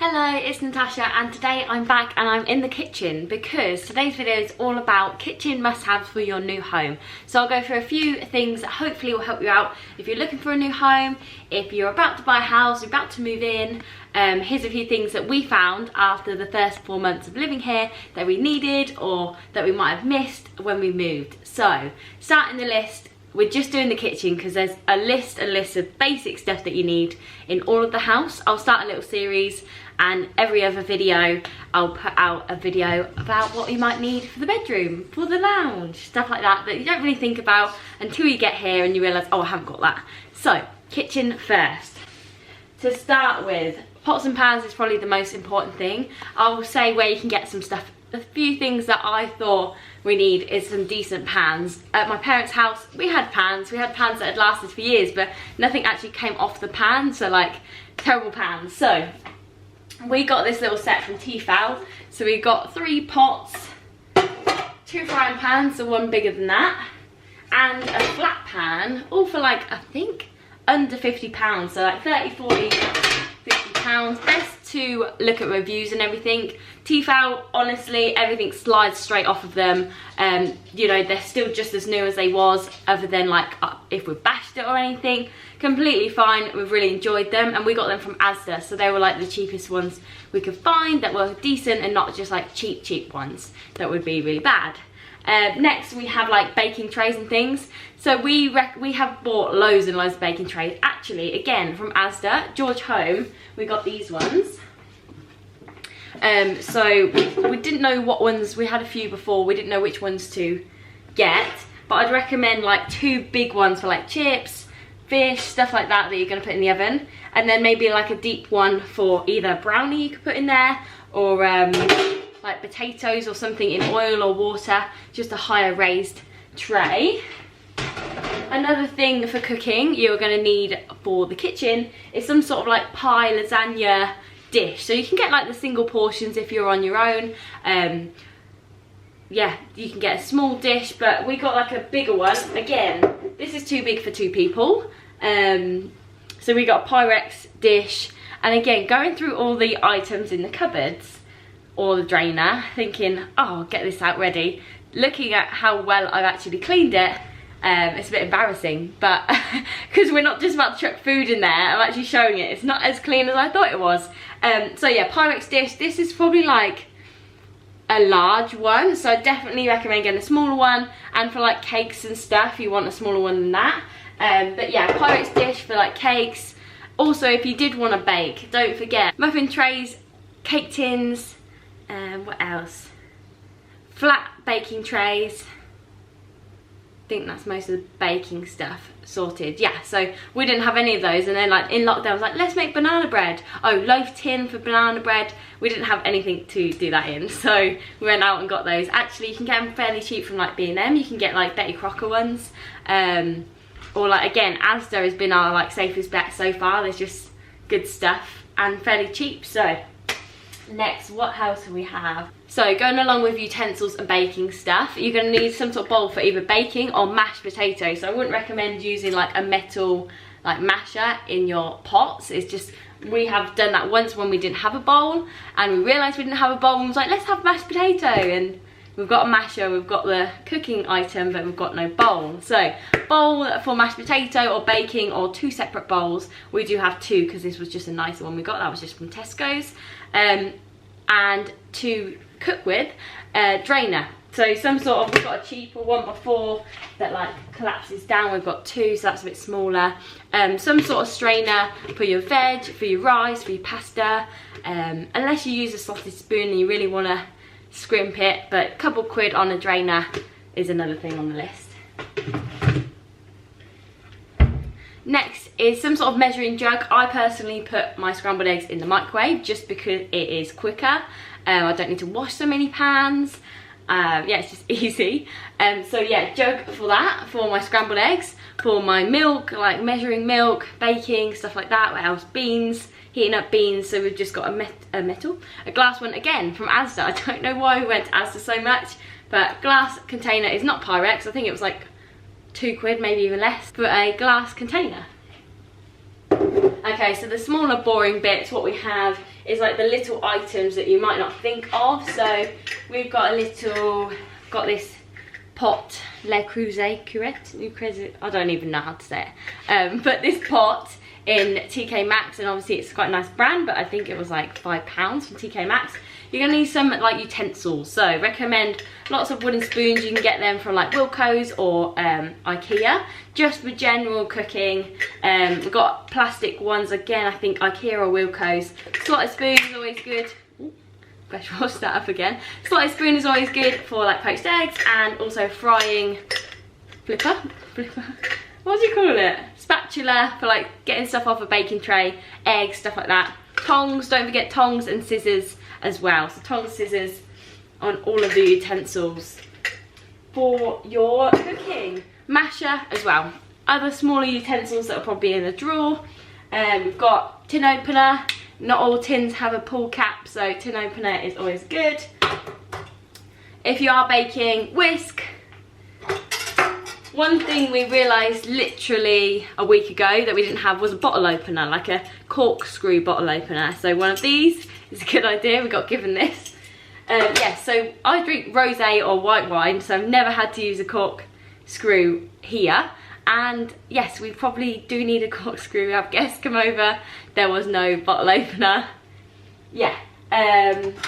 Hello, it's Natasha and today I'm back and I'm in the kitchen because today's video is all about kitchen must-haves for your new home. So I'll go through a few things that hopefully will help you out if you're looking for a new home, if you're about to buy a house, you're about to move in. Here's a few things that we found after the first 4 months of living here that we needed or that we might have missed when we moved. So starting the list, we're just doing the kitchen because there's a list of basic stuff that you need in all of the house. I'll start a little series and every other video I'll put out a video about what you might need for the bedroom, for the lounge, stuff like that that you don't really think about until you get here and you realise, oh, I haven't got that. So, kitchen first. To start with, pots and pans is probably the most important thing. I will say where you can get some stuff. A few things that I thought we need is some decent pans. At my parents' house, we had pans that had lasted for years, but nothing actually came off the pan, so like terrible pans. So we got this little set from Tefal. So we got 3 pots, 2 frying pans, so one bigger than that, and a flat pan, all for like, I think, under £50, so like 30, 40, £50. Best to look at reviews and everything. Tefal, honestly, everything slides straight off of them. You know, they're still just as new as they was, other than like if we bashed it or anything. Completely fine. We've really enjoyed them, and we got them from Asda, so they were like the cheapest ones we could find that were decent and not just like cheap ones that would be really bad. Next we have like baking trays and things. So we have bought loads and loads of baking trays. Actually, again from Asda, George Home, we got these ones. So we didn't know what ones, we had a few before, we didn't know which ones to get, but I'd recommend like 2 big ones for like chips, fish, stuff like that you're going to put in the oven, and then maybe like a deep one for either brownie you could put in there, or like potatoes or something in oil or water, just a higher raised tray. Another thing for cooking you're going to need for the kitchen is some sort of like pie, lasagna dish. So you can get like the single portions if you're on your own. Yeah, you can get a small dish, but we got like a bigger one. Again, this is too big for 2 people. So we got a Pyrex dish, and again, going through all the items in the cupboards or the drainer, thinking, oh, I'll get this out ready. Looking at how well I've actually cleaned it, it's a bit embarrassing, but because we're not just about to chuck food in there, I'm actually showing it. It's not as clean as I thought it was. So yeah, Pyrex dish. This is probably like a large one, so I definitely recommend getting a smaller one. And for like cakes and stuff, you want a smaller one than that. But yeah, Pyrex dish for like cakes. Also, if you did want to bake, don't forget muffin trays, cake tins, what else? Flat baking trays. I think that's most of the baking stuff sorted. Yeah, so we didn't have any of those, and then like in lockdown I was like, let's make banana bread. Oh, loaf tin for banana bread. We didn't have anything to do that in, so we went out and got those. Actually, you can get them fairly cheap from like B&M. You can get like Betty Crocker ones, or like again, Asda has been our like safest bet so far. There's just good stuff and fairly cheap. So next, what else do we have? So going along with utensils and baking stuff, you're going to need some sort of bowl for either baking or mashed potatoes. So I wouldn't recommend using like a metal like masher in your pots. It's just, we have done that once when we didn't have a bowl, and we realised we didn't have a bowl and was like, let's have mashed potato. And we've got a masher, we've got the cooking item, but we've got no bowl. So bowl for mashed potato or baking, or 2 separate bowls. We do have 2 because this was just a nicer one we got. That was just from Tesco's. And to cook with, drainer. So some sort of, we've got a cheaper one before that like collapses down. We've got 2, so that's a bit smaller. Some sort of strainer for your veg, for your rice, for your pasta. Unless you use a sausage spoon and you really want to scrimp it, but a couple quid on a drainer is another thing on the list. Next is some sort of measuring jug. I personally put my scrambled eggs in the microwave just because it is quicker. I don't need to wash so many pans. Yeah, it's just easy. So yeah, jug for that, for my scrambled eggs. For my milk, like measuring milk, baking, stuff like that. What else? Beans, heating up beans. So we've just got a glass one, again from Asda. I don't know why we went to Asda so much, but glass container is not Pyrex. I think it was like 2 quid, maybe even less, for a glass container. Okay, so the smaller boring bits, what we have is like the little items that you might not think of. So we've got got this pot, Le Creuset, I don't even know how to say it. But this pot in TK Maxx, and obviously it's quite a nice brand, but I think it was like £5 from TK Maxx. You're gonna need some like utensils, so recommend lots of wooden spoons. You can get them from like Wilko's or IKEA, just for general cooking. We've got plastic ones, again I think IKEA or Wilko's. Slotted spoon is always good. Better wash that up again. Slotted spoon is always good for like poached eggs, and also frying flipper, what do you call it? Spatula for like getting stuff off a baking tray, eggs, stuff like that. Tongs, don't forget tongs and scissors as well. So tongs, scissors on all of the utensils for your cooking. Masher as well. Other smaller utensils that are probably in the drawer. We've got tin opener. Not all tins have a pull cap, so tin opener is always good. If you are baking, whisk. One thing we realised literally a week ago that we didn't have was a bottle opener, like a corkscrew bottle opener. So one of these is a good idea, we got given this. Yeah, so I drink rosé or white wine, so I've never had to use a corkscrew here. And yes, we probably do need a corkscrew. We have guests come over, there was no bottle opener. Yeah.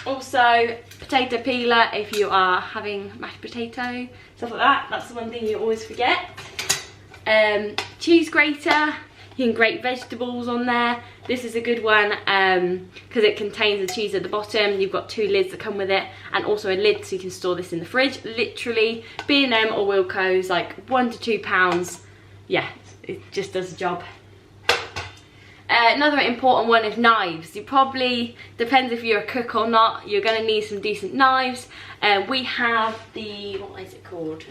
Also potato peeler if you are having mashed potato, stuff like that. That's the one thing you always forget. Cheese grater, you can grate vegetables on there. This is a good one because it contains the cheese at the bottom. You've got 2 lids that come with it, and also a lid so you can store this in the fridge. Literally B&M or Wilko's, like £1 to £2. Yeah, it just does the job. Another important one is knives. You probably, depends if you're a cook or not, you're going to need some decent knives. We have the, what is it called?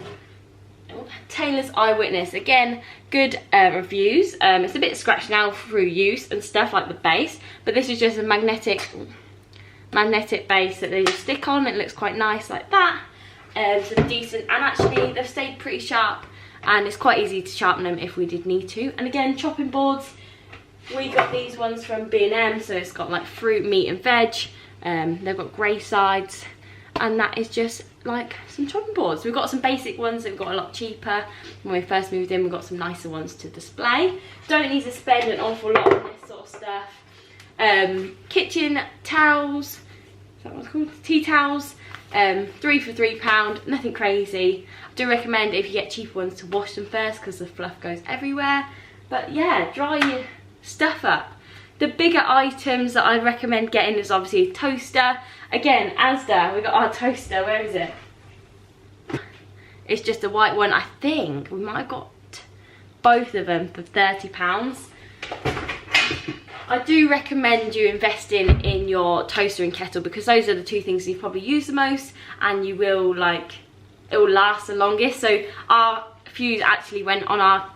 Taylor's Eyewitness. Again, good reviews. It's a bit scratched now through use and stuff, like the base, but this is just a magnetic base that they just stick on. It looks quite nice like that. So decent, and actually they've stayed pretty sharp, and it's quite easy to sharpen them if we did need to. And again, chopping boards. We got these ones from B&M, so it's got like fruit, meat and veg. They've got grey sides, and that is just like some chopping boards. We've got some basic ones that we've got a lot cheaper. When we first moved in, we got some nicer ones to display. Don't need to spend an awful lot on this sort of stuff. Kitchen towels, is that what it's called? Tea towels, 3 for £3, nothing crazy. I do recommend if you get cheaper ones to wash them first because the fluff goes everywhere. But yeah, dry your stuff up. The bigger items that I recommend getting is obviously a toaster. Again, Asda, we got our toaster. Where is it? It's just a white one. I think we might have got both of them for £30. I do recommend you investing in your toaster and kettle, because those are the 2 things you probably use the most, and you will like, it will last the longest. So our fuse actually went on our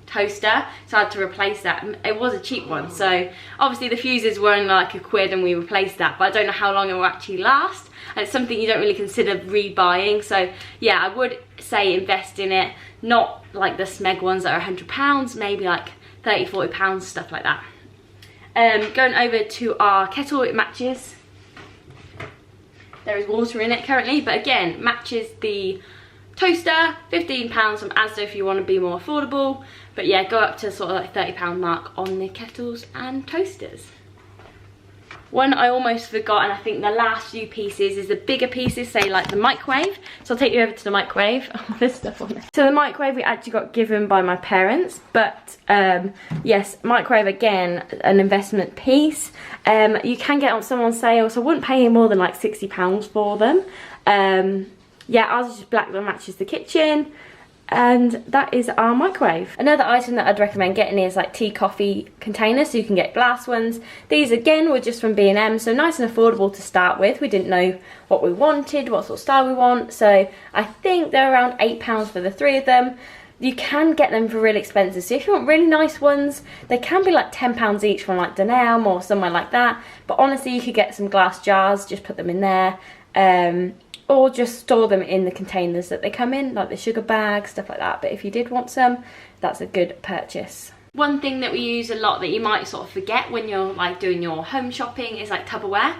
toaster, so I had to replace that. It was a cheap one, so obviously the fuses were only like £1 and we replaced that, but I don't know how long it will actually last, and it's something you don't really consider rebuying. So yeah, I would say invest in it, not like the Smeg ones that are £100, maybe like £30–40, stuff like that. Going over to our kettle, it matches. There is water in it currently, but again, matches the toaster. £15 from Asda if you want to be more affordable. But yeah, go up to sort of like £30 mark on the kettles and toasters. One I almost forgot, and I think the last few pieces is the bigger pieces, say like the microwave. So I'll take you over to the microwave. Oh, there's stuff on there. So the microwave we actually got given by my parents, but yes, microwave again, an investment piece. You can get some on sale, so I wouldn't pay any more than like £60 for them. Yeah, ours is just black that matches the kitchen. And that is our microwave. Another item that I'd recommend getting is like tea, coffee containers, so you can get glass ones. These again were just from B&M, so nice and affordable to start with. We didn't know what we wanted, what sort of style we want, so I think they're around £8 for the 3 of them. You can get them for really expensive, so if you want really nice ones, they can be like £10 each from like Dunelm or somewhere like that. But honestly, you could get some glass jars, just put them in there. Or just store them in the containers that they come in, like the sugar bags, stuff like that. But if you did want some, that's a good purchase. One thing that we use a lot that you might sort of forget when you're like doing your home shopping is like Tupperware.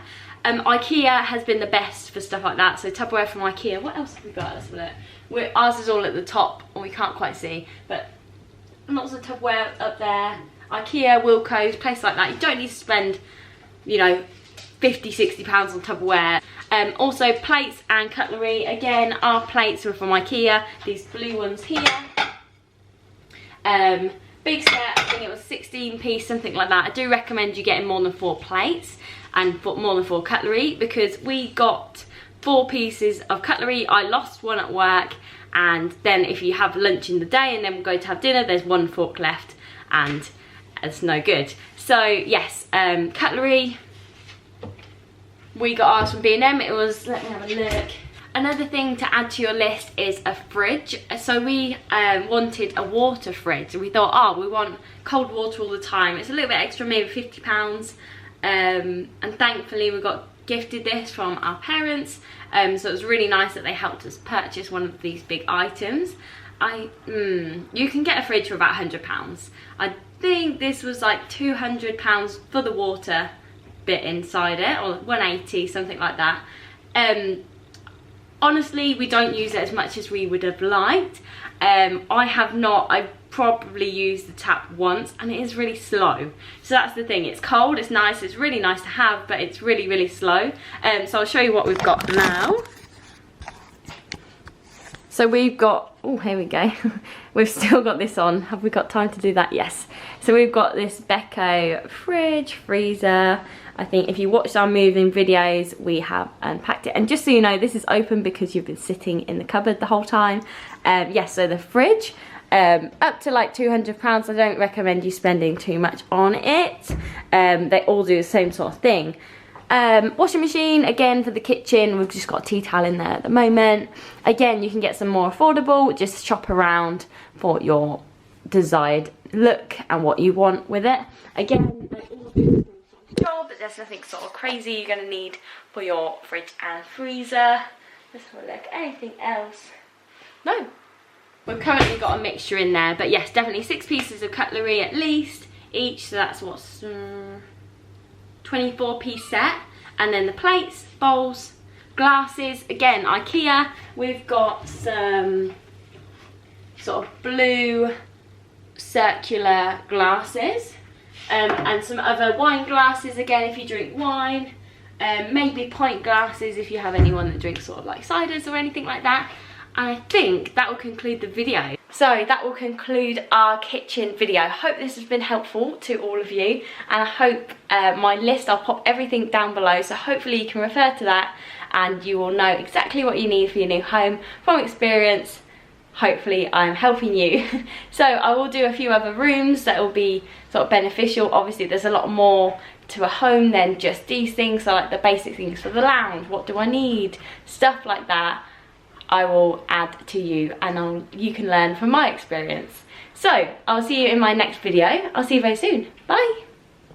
IKEA has been the best for stuff like that, so Tupperware from IKEA. What else have we got? Let's have a look. Ours is all at the top, and we can't quite see, but lots of Tupperware up there. IKEA, Wilko's, places like that. You don't need to spend, you know, 50, 60 pounds on Tupperware. Also plates and cutlery. Again, our plates were from IKEA. These blue ones here. Big set, I think it was 16p, something like that. I do recommend you getting more than 4 plates and more than 4 cutlery, because we got 4 pieces of cutlery. I lost one at work, and then if you have lunch in the day and then go to have dinner, there's 1 fork left, and it's no good. So yes, cutlery, we got ours from B&M. It was, let me have a look. Another thing to add to your list is a fridge. So we wanted a water fridge. We thought, oh, we want cold water all the time. It's a little bit extra, maybe £50. And thankfully we got gifted this from our parents. So it was really nice that they helped us purchase one of these big items. You can get a fridge for about £100. I think this was like £200 for the water bit inside it, or 180, something like that. Honestly, we don't use it as much as we would have liked. I probably used the tap once, and it is really slow. So that's the thing, it's cold, it's nice, it's really nice to have, but it's really, really slow. So I'll show you what we've got now. So we've got, oh, here we go. We've still got this on. Have we got time to do that? Yes. So we've got this Beko fridge, freezer. I think if you watched our moving videos, we have unpacked it. And just so you know, this is open because you've been sitting in the cupboard the whole time. Yes, so the fridge, up to like £200. I don't recommend you spending too much on it. They all do the same sort of thing. Washing machine, again for the kitchen, we've just got a tea towel in there at the moment. Again, you can get some more affordable, just shop around for your desired look and what you want with it. Again, they all do the same sort of job, but there's nothing sort of crazy you're going to need for your fridge and freezer. Let's have a look. Anything else? No. We've currently got a mixture in there, but yes, definitely 6 pieces of cutlery at least each, so that's what's 24p set. And then the plates, bowls, glasses, again IKEA. We've got some sort of blue circular glasses, and some other wine glasses, again if you drink wine, maybe pint glasses if you have anyone that drinks sort of like ciders or anything like that. And I think that will conclude the video. So that will conclude our kitchen video. I hope this has been helpful to all of you, and I hope my list, I'll pop everything down below, so hopefully you can refer to that and you will know exactly what you need for your new home from experience. Hopefully I'm helping you. So I will do a few other rooms that will be sort of beneficial. Obviously there's a lot more to a home than just these things, so like the basic things for the lounge, what do I need, stuff like that, I will add to you, and you can learn from my experience. So I'll see you in my next video. I'll see you very soon. Bye.